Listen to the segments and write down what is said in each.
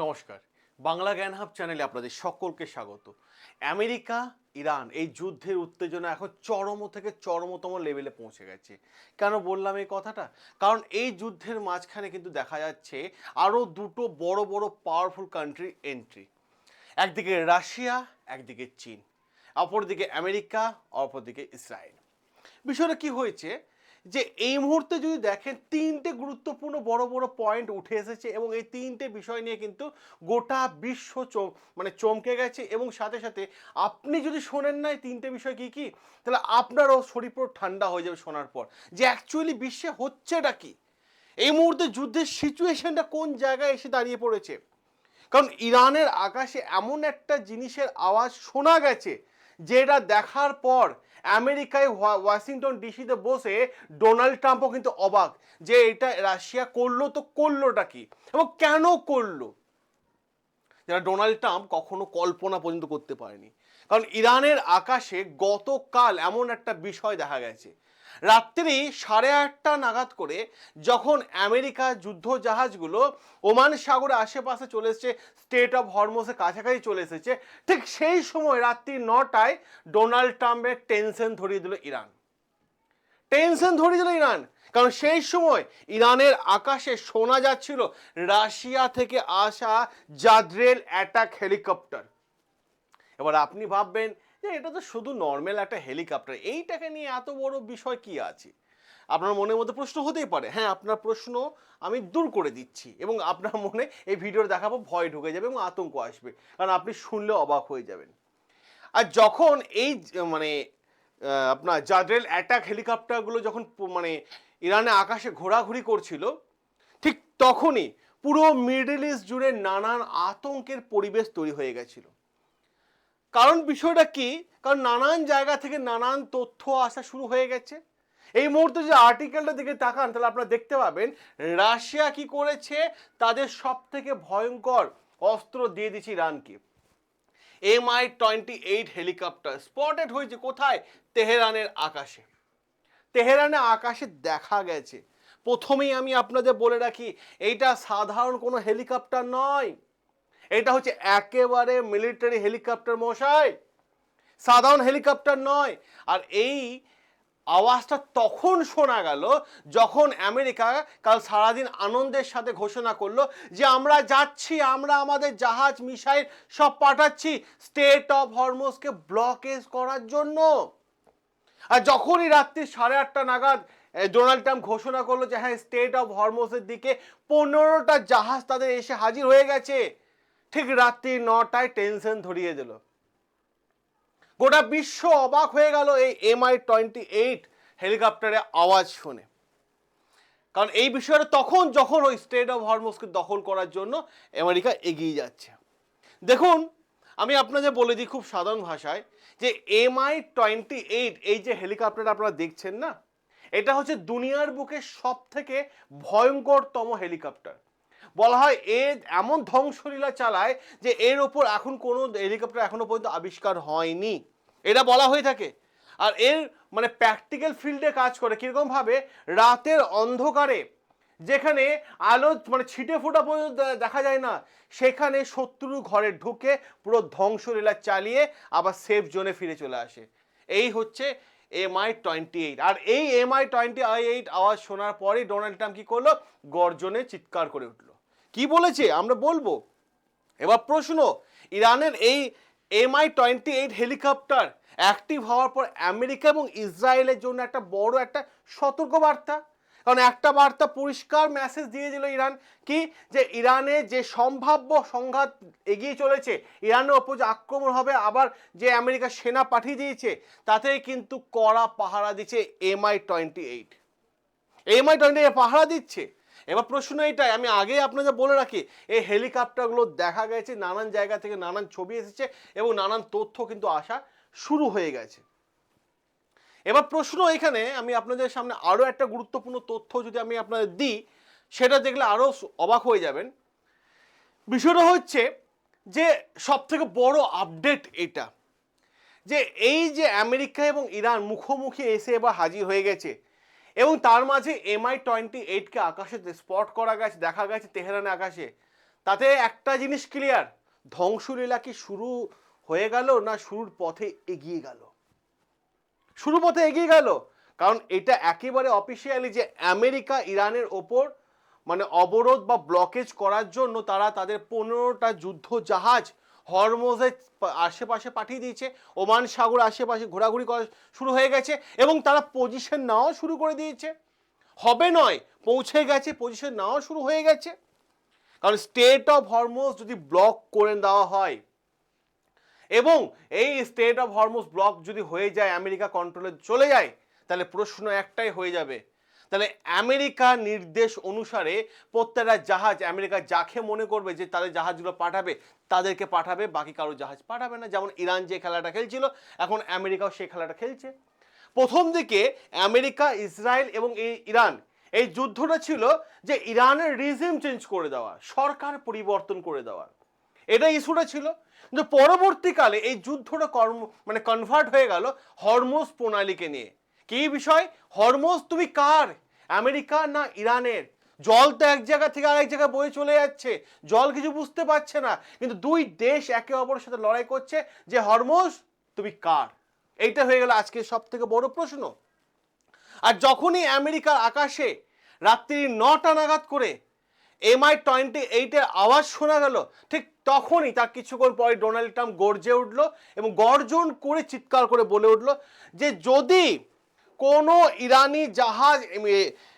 নমস্কার, বাংলা জ্ঞান হাব চ্যানেলে আপনাদের সকলকে স্বাগত। আমেরিকা ইরান এই যুদ্ধের উত্তেজনা এখন চরম থেকে চরমতম লেভেলে পৌঁছে গেছে। কেন বললাম এই কথাটা? কারণ এই যুদ্ধের মাঝখানে কিন্তু দেখা যাচ্ছে আরও দুটো বড় বড় পাওয়ারফুল কান্ট্রি এন্ট্রি। একদিকে রাশিয়া, একদিকে চীন, অপরদিকে আমেরিকা, অপরদিকে ইসরায়েল। বিষয়টা কি হয়েছে যে এই মুহূর্তে যদি দেখেন তিনটে গুরুত্বপূর্ণ বড় বড় পয়েন্ট উঠে এসেছে এবং এই তিনটে বিষয় নিয়ে কিন্তু গোটা বিশ্ব চমকে গেছে। এবং সাথে সাথে আপনি যদি শোনেন না এই তিনটে বিষয় কি কি, তাহলে আপনারও শরীর পুরো ঠান্ডা হয়ে যাবে শোনার পর, যে অ্যাকচুয়ালি বিশ্বে হচ্ছেটা কি, এই মুহূর্তে যুদ্ধের সিচুয়েশনটা কোন জায়গায় এসে দাঁড়িয়ে পড়েছে। কারণ ইরানের আকাশে এমন একটা জিনিসের আওয়াজ শোনা গেছে যেটা দেখার পর আমেরিকায় ওয়াশিংটন ডিসিতে বসে ডোনাল্ড ট্রাম্পও কিন্তু অবাক যে এটা রাশিয়া করলো তো করলোটা কি এবং কেন করলো, যেটা ডোনাল্ড ট্রাম্প কখনো কল্পনা পর্যন্ত করতে পারেনি। কারণ ইরানের আকাশে গতকাল এমন একটা বিষয় দেখা গেছে, রাত্রি 8:30 নাগাদ করে যখন আমেরিকা যুদ্ধ জাহাজগুলো ওমান সাগরের আশেপাশে চলে এসেছে, স্টেট অফ হরমোজের কাছাকাছি চলে এসেছে, ঠিক সেই সময় রাত্রি 9টায় ডোনাল্ড ট্রাম্পের টেনশন ধরিয়ে দিল ইরান। কারণ সেই সময় ইরানের আকাশে শোনা যাচ্ছিল রাশিয়া থেকে আসা জাদ্রেল অ্যাটাক হেলিকপ্টার। এবার আপনি ভাববেন যে এটা তো শুধু নর্মাল একটা হেলিকপ্টার, এইটাকে নিয়ে এত বড় বিষয় কি আছে? আপনার মনের মধ্যে প্রশ্ন হতেই পারে। হ্যাঁ, আপনার প্রশ্ন আমি দূর করে দিচ্ছি এবং আপনার মনে এই ভিডিওটা দেখাবো ভয় ঢুকে যাবে এবং আতঙ্ক আসবে, কারণ আপনি শুনলে অবাক হয়ে যাবেন। আর যখন এই আপনার জাদ্রেল অ্যাটাক হেলিকপ্টারগুলো যখন ইরানে আকাশে ঘোরাঘুরি করছিল, ঠিক তখনই পুরো মিডল ইস্ট জুড়ে নানান আতঙ্কের পরিবেশ তৈরি হয়ে গেছিল। কারণ বিষয়টা কি? কারণ নানান জায়গা থেকে নানান তথ্য আসা শুরু হয়ে গেছে। এই মুহূর্তে যে আর্টিকেলটা দিকে তাকান তাহলে আপনারা দেখতে পাবেন রাশিয়া কি করেছে, তাদের সব থেকে ভয়ঙ্কর অস্ত্র দিয়ে দিচ্ছে ইরানকে। MI-28 হেলিকপ্টার স্পটেড হয়েছে কোথায়? তেহরানের আকাশে। তেহরানের আকাশে দেখা গেছে। প্রথমেই আমি আপনাদের বলে রাখি, এইটা সাধারণ কোনো হেলিকপ্টার নয়, এটা হচ্ছে একেবারে মিলিটারি হেলিকপ্টার মশাই, সাধারণ হেলিকপ্টার নয়। আর এই আওয়াজটা তখন শোনা গেল যখন আমেরিকা কাল সারাদিন আনন্দের সাথে ঘোষণা করলো যে আমরা যাচ্ছি, আমরা আমাদের জাহাজ মিসাইল সব পাঠাচ্ছি স্টেট অফ হরমোজকে ব্লকেজ করার জন্য। আর যখনই রাত্রি 8:30 নাগাদ ডোনাল্ড ট্রাম্প ঘোষণা করলো যে হ্যাঁ স্টেট অফ হরমোজের দিকে 15টা জাহাজ তাদের এসে হাজির হয়ে গেছে, ঠিক রাত্রি 9টায় টেনশন ধরিয়ে দিল। গোটা বিশ্ব অবাক হয়ে গেল এই MI-28 হেলিকপ্টারের আওয়াজ শুনে। কারণ এই বিষয়টা তখন যখন ওই স্টেট অফ হরমোজকে দখল করার জন্য আমেরিকা এগিয়ে যাচ্ছে। দেখুন, আমি আপনাদের বলে দিই খুব সাধারণ ভাষায় যে MI-28 এই যে হেলিকপ্টার আপনারা দেখছেন না, এটা হচ্ছে দুনিয়ার বুকে সব থেকে ভয়ঙ্করতম হেলিকপ্টার। বলা হয় এ এমন ধ্বংসলীলা চালায় যে এর ওপর এখন কোনো হেলিকপ্টার এখনো পর্যন্ত আবিষ্কার হয়নি, এটা বলা হয়ে থাকে। আর এর প্র্যাকটিক্যাল ফিল্ডে কাজ করে কিরকম ভাবে, রাতের অন্ধকারে যেখানে আলো ছিটে ফোটা পর্যন্ত দেখা যায় না, সেখানে শত্রু ঘরে ঢুকে পুরো ধ্বংসলীলা চালিয়ে আবার সেফ জোনে ফিরে চলে আসে। এই হচ্ছে MI-28। আর এই MI-28 আওয়াজ শোনার পরেই ডোনাল্ড ট্রাম্প কি করলো? গর্জনে চিৎকার করে উঠলো। কি বলেছে আমরা বলবো। এবার প্রশ্ন, ইরানের এই MI-28 হেলিকপ্টার অ্যাক্টিভ হওয়ার পর আমেরিকা এবং ইসরায়েলের জন্য একটা বড় একটা সতর্ক বার্তা। কারণ একটা বার্তা পরিষ্কার মেসেজ দিয়ে দিল ইরান কি, যে ইরানে যে সম্ভাব্য সংঘাত এগিয়ে চলেছে, ইরানের ওপর যে আক্রমণ হবে, আবার যে আমেরিকা সেনা পাঠিয়ে দিয়েছে, তাতেই কিন্তু কড়া পাহারা দিচ্ছে MI-28। MI-28 পাহারা দিচ্ছে। এবার প্রশ্ন এইটাই, আমি আগে আপনাদের বলে রাখি, এই হেলিকপ্টারগুলো দেখা গেছে নানান জায়গা থেকে, নানান ছবি এসেছে এবং নানান তথ্য কিন্তু আসা শুরু হয়ে গেছে। এবার প্রশ্ন এখানে আমি আপনাদের সামনে আরও একটা গুরুত্বপূর্ণ তথ্য যদি আমি আপনাদের দিই, সেটা দেখলে আরও অবাক হয়ে যাবেন। বিষয়টা হচ্ছে যে সব থেকে বড় আপডেট এটা, যে এই যে আমেরিকা এবং ইরান মুখোমুখি এসে এবার হাজির হয়ে গেছে এবং তার মাঝে MI-28কে আকাশে স্পট করা গেছে, দেখা গেছে তেহরানের আকাশে। তাতে একটা জিনিস ক্লিয়ার, ধ্বংসলীলা কি শুরু হয়ে গেল না শুরুর পথে এগিয়ে গেল? শুরু পথে এগিয়ে গেল, কারণ এটা একেবারে অফিসিয়ালি যে আমেরিকা ইরানের ওপর মানে অবরোধ বা ব্লকেজ করার জন্য তারা তাদের 15টা যুদ্ধ জাহাজ হরমুজের আশেপাশে পাঠিয়ে দিয়েছে, ওমান সাগর আশেপাশে ঘোরাঘুরি করা শুরু হয়ে গেছে এবং তারা পজিশন নেওয়া শুরু করে দিয়েছে। হবে নয়, পৌঁছে গেছে, পজিশন নেওয়া শুরু হয়ে গেছে। কারণ স্টেট অফ হরমুজ যদি ব্লক করে দেওয়া হয় এবং এই স্টেট অফ হরমুজ ব্লক যদি হয়ে যায়, আমেরিকা কন্ট্রোলে চলে যায়, তাহলে প্রশ্ন একটাই হয়ে যাবে, তাহলে আমেরিকা নির্দেশ অনুসারে প্রত্যেকটা জাহাজ আমেরিকা যাকে মনে করবে যে তাদের জাহাজগুলো পাঠাবে তাদেরকে পাঠাবে, বাকি কারো জাহাজ পাঠাবে না। যেমন ইরান যে খেলাটা খেলছিল, এখন আমেরিকাও সেই খেলাটা খেলছে। প্রথম দিকে আমেরিকা, ইসরায়েল এবং এই ইরান, এই যুদ্ধটা ছিল যে ইরানের রিজিম চেঞ্জ করে দেওয়া, সরকার পরিবর্তন করে দেওয়া, এটা ইস্যুটা ছিল। কিন্তু পরবর্তীকালে এই যুদ্ধটা কনভার্ট হয়ে গেল হরমুজ প্রণালীকে নিয়ে। কি বিষয়? হরমুজ তুমি কার, আমেরিকা না ইরানের? জল তো এক জায়গা থেকে আরেক জায়গায় বয়ে চলে যাচ্ছে, জল কিছু বুঝতে পারছে না, কিন্তু দুই দেশ একে অপরের সাথে লড়াই করছে যে হরমুজ তুমি কার। এইটা হয়ে গেল আজকে সব থেকে বড় প্রশ্ন। আর যখনই আমেরিকার আকাশে রাত্রি 9টা নাগাদ করে MI-28 আওয়াজ শোনা গেল, ঠিক তখনই তার কিছুক্ষণ পরে ডোনাল্ড ট্রাম্প গর্জে উঠলো এবং গর্জন করে চিৎকার করে বলে উঠলো যে যদি কোনো ইরানি জাহাজ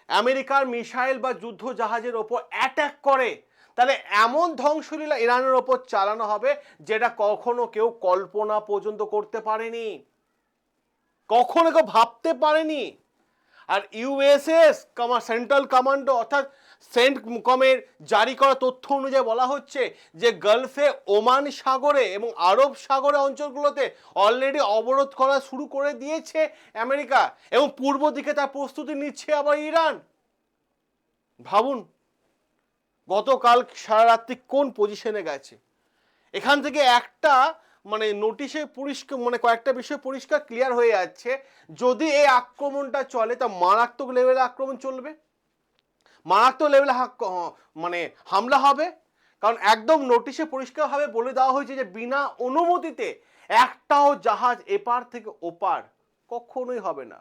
আমেরিকার মিসাইল বা যুদ্ধ জাহাজের ওপর অ্যাটাক করে, তাহলে এমন ধ্বংসলীলা ইরানের ওপর চালানো হবে যেটা কখনো কেউ কল্পনা পর্যন্ত করতে পারেনি, কখনো কেউ ভাবতে পারেনি। আর ইউএসএস সেন্ট্রাল কমান্ডো অর্থাৎ সেন্টকমের জারি করা তথ্য অনুযায়ী বলা হচ্ছে যে গালফে, ওমান সাগরে এবং আরব সাগরে অঞ্চলগুলোতে অলরেডি অবরোধ করা শুরু করে দিয়েছে আমেরিকা এবং পূর্ব দিকে তার প্রস্তুতি নিচ্ছে আবার ইরান। ভাবুন গতকাল সারা রাত্রি কোন পজিশনে গেছে। এখান থেকে একটা নোটিশে পরিষ্কার কয়েকটা বিষয় পরিষ্কার ক্লিয়ার হয়ে যাচ্ছে, যদি এই আক্রমণটা চলে তা মারাত্মক লেভেলে আক্রমণ চলবে, মারাত্মক লেভেলে হামলা হবে। কারণ একদম নোটিশে পরিষ্কারভাবে বলে দেওয়া হয়েছে যে বিনা অনুমতিতে একটাও জাহাজ এপার থেকে ওপার কখনোই হবে না।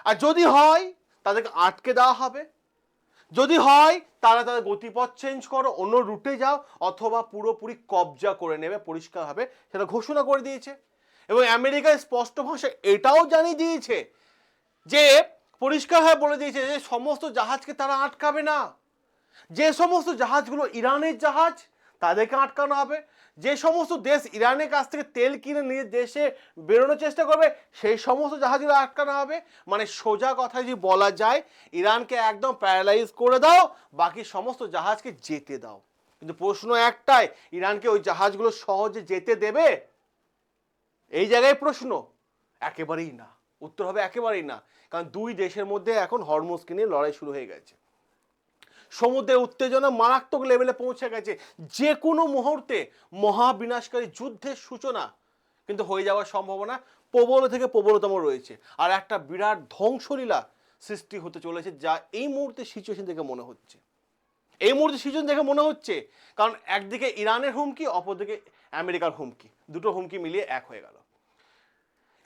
আর যদি হয় তাদেরকে আটকে দেওয়া হবে, যদি হয় তারা তাদের গতিপথ চেঞ্জ করো, অন্য রুটে যাও, অথবা পুরোপুরি কবজা করে নেবে, পরিষ্কারভাবে সেটা ঘোষণা করে দিয়েছে। এবং আমেরিকা স্পষ্ট ভাষায় এটাও জানিয়ে দিয়েছে যে পরিষ্কারভাবে বলে দিয়েছে যে সমস্ত জাহাজকে তারা আটকাবে না। যে সমস্ত জাহাজগুলো ইরানের জাহাজ তাদেরকে আটকানো হবে, যে সমস্ত দেশ ইরানের কাছ থেকে তেল কিনে নিজের দেশে বেরোনোর চেষ্টা করবে সেই সমস্ত জাহাজগুলো আটকানো হবে। সোজা কথা যদি বলা যায়, ইরানকে একদম প্যারালাইজ করে দাও, বাকি সমস্ত জাহাজকে যেতে দাও। কিন্তু প্রশ্ন একটাই, ইরানকে ওই জাহাজগুলো সহজে যেতে দেবে? এই জায়গায় প্রশ্ন একেবারেই না, উত্তর হবে একেবারেই না। কারণ দুই দেশের মধ্যে এখন হরমুজকে নিয়ে লড়াই শুরু হয়ে গেছে, সমুদ্রের উত্তেজনা মারাত্মক লেভেলে পৌঁছে গেছে, যে কোনো মুহূর্তে মহাবিনাশকারী যুদ্ধের সূচনা কিন্তু হয়ে যাওয়ার সম্ভাবনা প্রবল থেকে প্রবলতম রয়েছে। আর একটা বিরাট ধ্বংসলীলা সৃষ্টি হতে চলেছে, যা এই মুহূর্তে সিচুয়েশন দেখে মনে হচ্ছে, মনে হচ্ছে। কারণ একদিকে ইরানের হুমকি, অপরদিকে আমেরিকার হুমকি, দুটো হুমকি মিলিয়ে এক হয়ে গেল।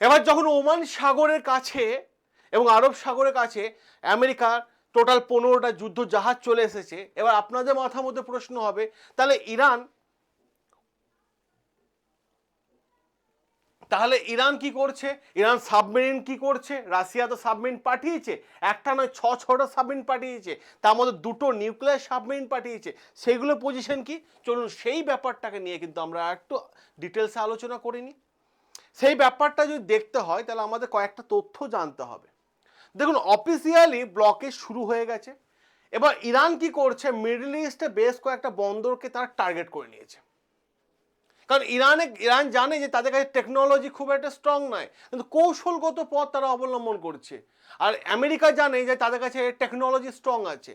এবার যখন ওমান সাগরের কাছে এবং আরব সাগরের কাছে আমেরিকার টোটাল 15টা যুদ্ধ জাহাজ চলে এসেছে, এবার আপনাদের মাথার মধ্যে প্রশ্ন হবে, তাহলে ইরান কি করছে? ইরান সাবমেরিন কি করছে? রাশিয়া তো সাবমেরিন পাঠিয়েছে, একটা নয় 6টা সাবমেরিন পাঠিয়েছে, তার মধ্যে 2টো নিউক্লিয়ার সাবমেরিন পাঠিয়েছে। সেইগুলো পজিশন কি? চলুন সেই ব্যাপারটাকে নিয়ে কিন্তু আমরা একটু ডিটেলসে আলোচনা করিনি। সেই ব্যাপারটা যদি দেখতে হয় তাহলে আমাদের কয়েকটা তথ্য জানতে হবে। দেখুন, অফিসিয়ালি ব্লকেজ শুরু হয়ে গেছে। এবার ইরান কি করছে, মিডল ইস্টে বেশ কয়েকটা বন্দরকে তারা টার্গেট করে নিয়েছে। কারণ ইরান জানে যে তাদের কাছে টেকনোলজি খুব একটা স্ট্রং নয়, কিন্তু কৌশলগত পথ তারা অবলম্বন করছে। আর আমেরিকা জানে যে তাদের কাছে টেকনোলজি স্ট্রং আছে।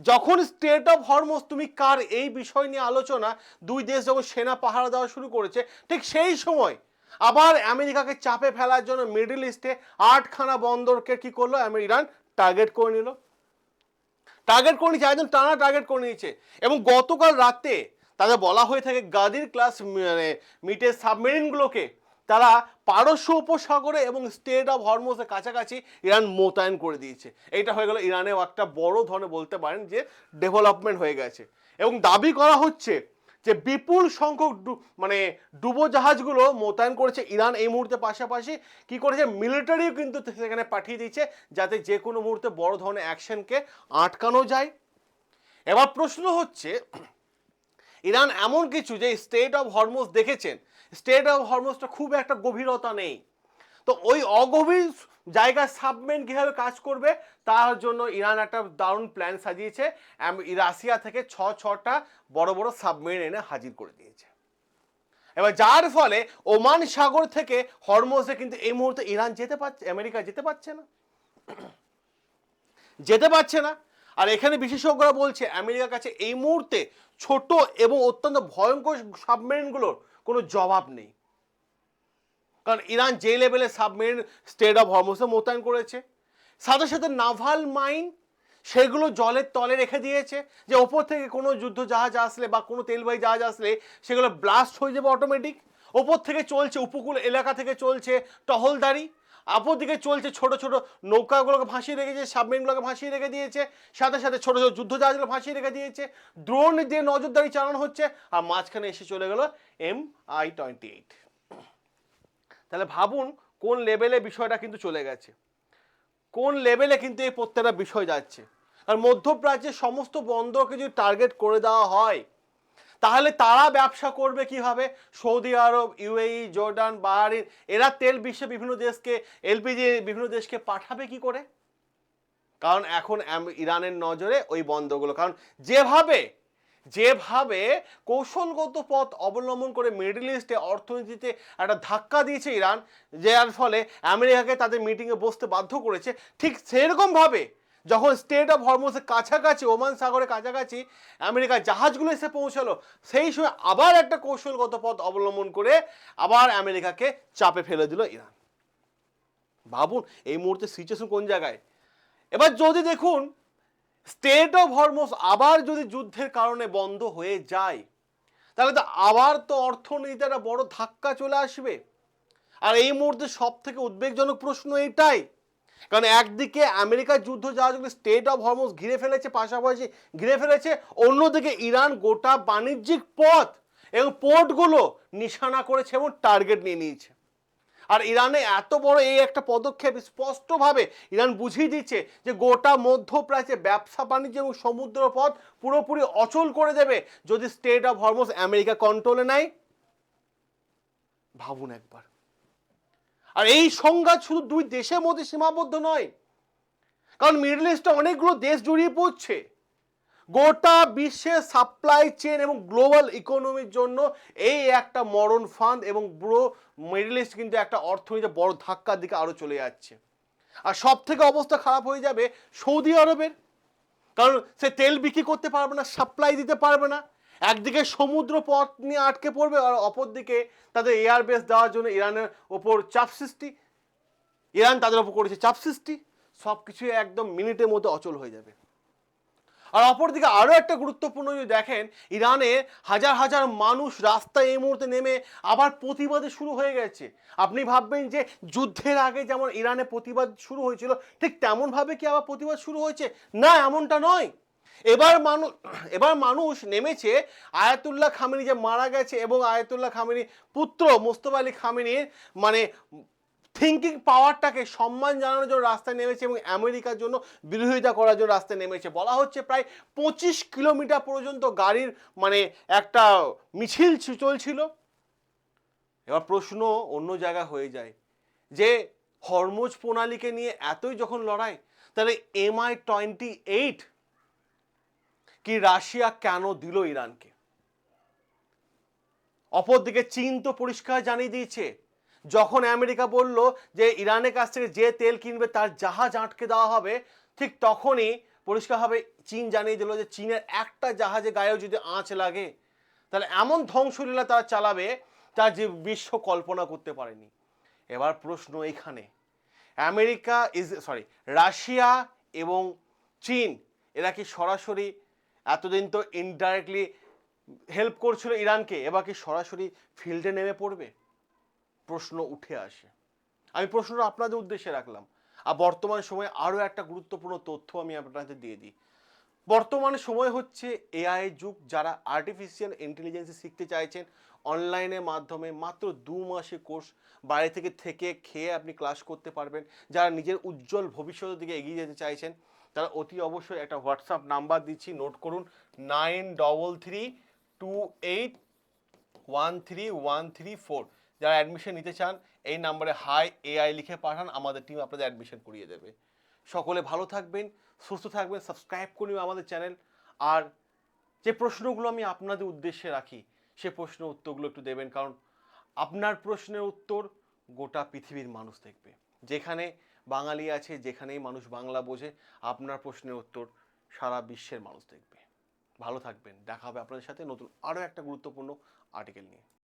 যখন স্টেট অফ হরমুজ তুমি কার এই বিষয় নিয়ে আলোচনা, দুই দেশ যখন সেনা পাহারা দেওয়া শুরু করেছে, ঠিক সেই সময় আবার আমেরিকাকে চাপে ফেলার জন্য মিডল ইস্টে 8খানা বন্দরকে কি করলো, ইরান টার্গেট করে নিয়েছে, একদম টানা টার্গেট করে নিয়েছে। এবং গতকাল রাতে তাদের বলা হয়ে থাকে গাদির ক্লাস মানে মিটের সাবমেরিনগুলোকে তারা পারস্য উপসাগরে এবং স্টেট অফ হরমুজের কাছাকাছি ইরান মোতায়েন করে দিয়েছে। এইটা হয়ে গেল ইরানেও একটা বড় ধরনের বলতে পারেন যে ডেভেলপমেন্ট হয়ে গেছে। এবং দাবি করা হচ্ছে যে বিপুল সংখ্যক মানে ডুবোজাহাজগুলো মোতায়েন করেছে ইরান এই মুহূর্তে, পাশাপাশি কি করেছে মিলিটারিও কিন্তু সেখানে পাঠিয়ে দিয়েছে যাতে যে কোনো মুহূর্তে বড় ধরনের অ্যাকশনকে আটকানো যায়। এবার প্রশ্ন হচ্ছে ইরান এমন কিছু যে স্টেট অফ হরমুজ দেখেছেন, স্টেট অফ হরমুজটা খুব একটা গভীরতা নেই, তো ওই অগভীর জায়গায় সাবমেরিন কীভাবে কাজ করবে তার জন্য ইরান একটা দারুণ প্ল্যান সাজিয়েছে। রাশিয়া থেকে ছটা বড় বড় সাবমেরিন এনে হাজির করে দিয়েছে। এবার যার ফলে ওমান সাগর থেকে হরমুজে কিন্তু এই মুহূর্তে ইরান যেতে পারছে, আমেরিকা যেতে পারছে না। আর এখানে বিশেষজ্ঞরা বলছে আমেরিকার কাছে এই মুহূর্তে ছোট এবং অত্যন্ত ভয়ঙ্কর সাবমেরিনগুলোর কোনো জবাব নেই, কারণ ইরান যে লেভেলে সাবমেরিন স্টেট অফ হরমুজে মোতায়েন করেছে, সাথে সাথে নাভাল মাইন সেগুলো জলের তলে রেখে দিয়েছে যে ওপর থেকে কোনো যুদ্ধ জাহাজ আসলে বা কোনো তেলবাহী জাহাজ আসলে সেগুলো ব্লাস্ট হয়ে যাবে অটোমেটিক। ওপর থেকে চলছে, উপকূল এলাকা থেকে চলছে টহলদারি, অপর দিকে চলছে ছোট ছোট নৌকাগুলোকে ভাসিয়ে রেখেছে, সাবমেরিনগুলোকে ভাসিয়ে রেখে দিয়েছে, সাথে সাথে ছোট ছোট যুদ্ধ জাহাজগুলো ভাসিয়ে রেখে দিয়েছে, ড্রোন দিয়ে নজরদারি চালানো হচ্ছে, আর মাঝখানে এসে চলে গেল MI-28। তাহলে ভাবুন কোন লেভেলে বিষয়টা কিন্তু চলে গেছে, কোন লেভেলে কিন্তু এই প্রত্যেকটা বিষয় যাচ্ছে। আর মধ্যপ্রাচ্যের সমস্ত বন্দরকে যদি টার্গেট করে দেওয়া হয় তাহলে তারা ব্যবসা করবে কিভাবে? সৌদি আরব, UAE, জর্ডান, বাহরাইন, এরা তেল বিশ্বের বিভিন্ন দেশকে, LPG বিভিন্ন দেশকে পাঠাবে কি করে? কারণ এখন ইরানের নজরে ওই বন্দরগুলো, কারণ যেভাবে কৌশলগত পথ অবলম্বন করে মিডল ইস্টে অর্থনীতিতে একটা ধাক্কা দিয়েছে ইরান, যার ফলে আমেরিকাকে তাদের মিটিংয়ে বসতে বাধ্য করেছে, ঠিক সেরকমভাবে যখন স্টেট অফ হরমুজের কাছাকাছি, ওমান সাগরের কাছাকাছি আমেরিকার জাহাজগুলো এসে পৌঁছালো, সেই সময় আবার একটা কৌশলগত পথ অবলম্বন করে আবার আমেরিকাকে চাপে ফেলে দিল ইরান। ভাবুন এই মুহূর্তে সিচুয়েশন কোন জায়গায়। এবার যদি দেখুন স্টেট অফ হরমুজ আবার যদি যুদ্ধের কারণে বন্ধ হয়ে যায় তাহলে তো আবার তো অর্থনীতিতে একটা বড় ধাক্কা চলে আসবে। আর এই মুহূর্তে সব থেকে উদ্বেগজনক প্রশ্ন এটাই, কারণ একদিকে আমেরিকার যুদ্ধ জাহাজগুলো স্টেট অফ হরমুজ ঘিরে ফেলেছে, পাশাপাশি ঘিরে ফেলেছে, অন্যদিকে ইরান গোটা বাণিজ্যিক পথ এবং পোর্টগুলো নিশানা করেছে এবং টার্গেট নিয়ে নিয়েছে। আর ইরানে এত বড় এই একটা পদক্ষেপ স্পষ্টভাবে ইরান বুঝিয়ে দিচ্ছে যে গোটা মধ্যপ্রাচ্যে ব্যবসা বাণিজ্য এবং সমুদ্র পথ পুরোপুরি অচল করে দেবে যদি স্টেট অফ হরমুজ আমেরিকা কন্ট্রোলে নেয়। ভাবুন একবার। আর এই সংঘাত শুধু দুই দেশের মধ্যে সীমাবদ্ধ নয়, কারণ মিডল ইস্টে অনেকগুলো দেশ জড়িয়ে পড়ছে। গোটা বিশ্বের সাপ্লাই চেন এবং গ্লোবাল ইকোনমির জন্য এই একটা মরণ ফাঁদ, এবং পুরো মিডল ইস্ট কিন্তু একটা অর্থনীতিতে বড় ধাক্কার দিকে আরো চলে যাচ্ছে। আর সব থেকে অবস্থা খারাপ হয়ে যাবে সৌদি আরবের, কারণ সে তেল বিক্রি করতে পারবে না, সাপ্লাই দিতে পারবে না, একদিকে সমুদ্র পথ নিয়ে আটকে পড়বে, আর অপরদিকে তাদের এয়ার বেস দেওয়ার জন্য ইরানের ওপর চাপ সৃষ্টি, ইরান তাদের ওপর করেছে চাপ সৃষ্টি, সব কিছু একদম মিনিটের মধ্যে অচল হয়ে যাবে। আর অপরদিকে আরও একটা গুরুত্বপূর্ণ যদি দেখেন, ইরানে হাজার হাজার মানুষ রাস্তায় এই মুহূর্তে নেমে আবার প্রতিবাদে শুরু হয়ে গেছে। আপনি ভাববেন যে যুদ্ধের আগে যেমন ইরানে প্রতিবাদ শুরু হয়েছিল ঠিক তেমনভাবে কি আবার প্রতিবাদ শুরু হয়েছে? না, এমনটা নয়। এবার মানুষ নেমেছে আয়াতুল্লাহ খামেনি যে মারা গেছে এবং আয়াতুল্লাহ খামেনির পুত্র মোস্তফা আলী খামেনির মানে থিঙ্কিং পাওয়ারটাকে সম্মান জানানোর জন্য রাস্তায় নেমেছে এবং আমেরিকার জন্য বিরোধিতা করার জন্য রাস্তায় নেমেছে। বলা হচ্ছে প্রায় 25 কিলোমিটার পর্যন্ত গাড়ির মানে একটা মিছিল চলছিল। এবার প্রশ্ন অন্য জায়গা হয়ে যায় যে হরমুজ প্রণালীকে নিয়ে এতই যখন লড়াই, তাহলে MI-28 কি রাশিয়া কেন দিল ইরানকে? অপরদিকে চীন তো পরিষ্কার জানিয়ে দিয়েছে, যখন আমেরিকা বলল যে ইরানের কাছ থেকে যে তেল কিনবে তার জাহাজ আটকে দেওয়া হবে, ঠিক তখনই পরিষ্কারভাবে চীন জানিয়ে দিল যে চীনের একটা জাহাজে গায়েও যদি আঁচ লাগে তাহলে এমন ধ্বংসলীলা তারা চালাবে তার যে বিশ্ব কল্পনা করতে পারেনি। এবার প্রশ্ন এখানে, রাশিয়া এবং চীন এরা কি সরাসরি, এতদিন তো ইনডাইরেক্টলি হেল্প করছিল ইরানকে, এবার কি সরাসরি ফিল্ডে নেমে পড়বে? প্রশ্ন উঠে আসে। আমি প্রশ্নটা আপনাদের উদ্দেশ্যে রাখলাম। আর বর্তমান সময়ে আরও একটা গুরুত্বপূর্ণ তথ্য আমি আপনাদের দিয়ে দিই। বর্তমানে সময় হচ্ছে এআই এর যুগ। যারা আর্টিফিশিয়াল ইন্টেলিজেন্স শিখতে চাইছেন অনলাইনের মাধ্যমে মাত্র 2 মাসের কোর্স, বাইরে থেকে খেয়ে আপনি ক্লাস করতে পারবেন। যারা নিজের উজ্জ্বল ভবিষ্যতের দিকে এগিয়ে যেতে চাইছেন তারা অতি অবশ্যই একটা হোয়াটসঅ্যাপ নাম্বার দিচ্ছি, নোট করুন 9332813134। যারা অ্যাডমিশন নিতে চান এই নাম্বারে হাই এআই লিখে পাঠান, আমাদের টিম আপনাদের অ্যাডমিশন করিয়ে দেবে। সকলে ভালো থাকবেন, সুস্থ থাকবেন, সাবস্ক্রাইব করুন আমাদের চ্যানেল। আর যে প্রশ্নগুলো আমি আপনাদের উদ্দেশ্যে রাখি সে প্রশ্নের উত্তরগুলো একটু দেবেন, কারণ আপনার প্রশ্নের উত্তর গোটা পৃথিবীর মানুষ দেখবে। যেখানে বাঙালি আছে, যেখানেই মানুষ বাংলা বোঝে, আপনার প্রশ্নের উত্তর সারা বিশ্বের মানুষ দেখবে। ভালো থাকবেন, দেখা হবে আপনাদের সাথে নতুন আরও একটা গুরুত্বপূর্ণ আর্টিকেল নিয়ে।